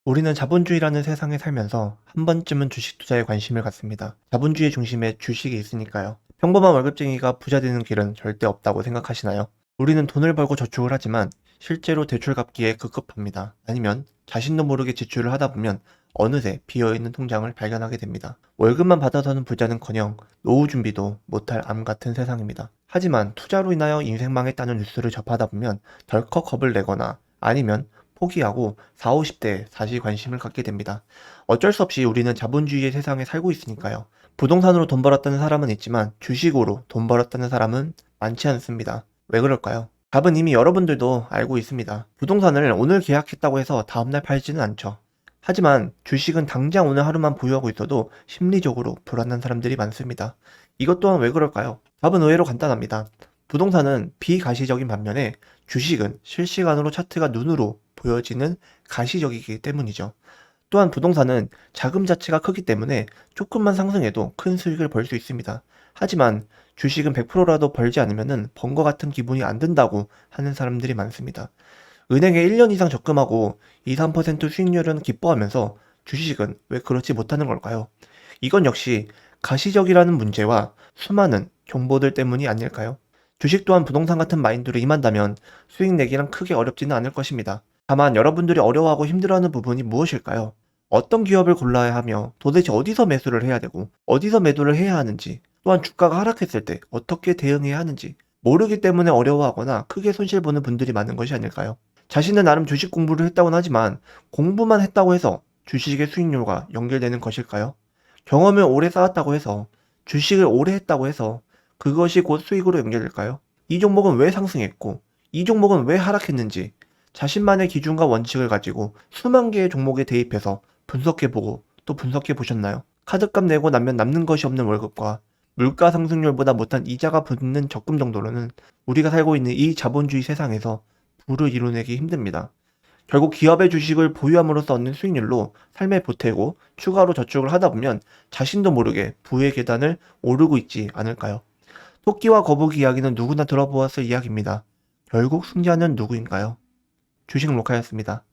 우리는 자본주의라는 세상에 살면서 한 번쯤은 주식 투자에 관심을 갖습니다. 자본주의 중심에 주식이 있으니까요. 평범한 월급쟁이가 부자 되는 길은 절대 없다고 생각하시나요? 우리는 돈을 벌고 저축을 하지만 실제로 대출 갚기에 급급합니다. 아니면 자신도 모르게 지출을 하다 보면 어느새 비어있는 통장을 발견하게 됩니다. 월급만 받아서는 부자는커녕 노후 준비도 못할 암 같은 세상입니다. 하지만 투자로 인하여 인생 망했다는 뉴스를 접하다 보면 덜컥 겁을 내거나 아니면 포기하고 4, 50대에 다시 관심을 갖게 됩니다. 어쩔 수 없이 우리는 자본주의의 세상에 살고 있으니까요. 부동산으로 돈 벌었다는 사람은 있지만 주식으로 돈 벌었다는 사람은 많지 않습니다. 왜 그럴까요? 답은 이미 여러분들도 알고 있습니다. 부동산을 오늘 계약했다고 해서 다음날 팔지는 않죠. 하지만 주식은 당장 오늘 하루만 보유하고 있어도 심리적으로 불안한 사람들이 많습니다. 이것 또한 왜 그럴까요? 답은 의외로 간단합니다. 부동산은 비가시적인 반면에 주식은 실시간으로 차트가 눈으로 보여지는 가시적이기 때문이죠. 또한 부동산은 자금 자체가 크기 때문에 조금만 상승해도 큰 수익을 벌 수 있습니다. 하지만 주식은 100%라도 벌지 않으면 번 것 같은 기분이 안 든다고 하는 사람들이 많습니다. 은행에 1년 이상 적금하고 2, 3% 수익률은 기뻐하면서 주식은 왜 그렇지 못하는 걸까요? 이건 역시 가시적이라는 문제와 수많은 정보들 때문이 아닐까요? 주식 또한 부동산 같은 마인드로 임한다면 수익 내기란 크게 어렵지는 않을 것입니다. 다만 여러분들이 어려워하고 힘들어하는 부분이 무엇일까요? 어떤 기업을 골라야 하며 도대체 어디서 매수를 해야 되고 어디서 매도를 해야 하는지, 또한 주가가 하락했을 때 어떻게 대응해야 하는지 모르기 때문에 어려워하거나 크게 손실 보는 분들이 많은 것이 아닐까요? 자신은 나름 주식 공부를 했다고는 하지만 공부만 했다고 해서 주식의 수익률과 연결되는 것일까요? 경험을 오래 쌓았다고 해서, 주식을 오래 했다고 해서 그것이 곧 수익으로 연결될까요? 이 종목은 왜 상승했고 이 종목은 왜 하락했는지 자신만의 기준과 원칙을 가지고 수만 개의 종목에 대입해서 분석해보고 또 분석해보셨나요? 카드값 내고 나면 남는 것이 없는 월급과 물가 상승률보다 못한 이자가 붙는 적금 정도로는 우리가 살고 있는 이 자본주의 세상에서 부를 이뤄내기 힘듭니다. 결국 기업의 주식을 보유함으로써 얻는 수익률로 삶에 보태고 추가로 저축을 하다 보면 자신도 모르게 부의 계단을 오르고 있지 않을까요? 토끼와 거북이 이야기는 누구나 들어보았을 이야기입니다. 결국 승자는 누구인가요? 주식 로카였습니다.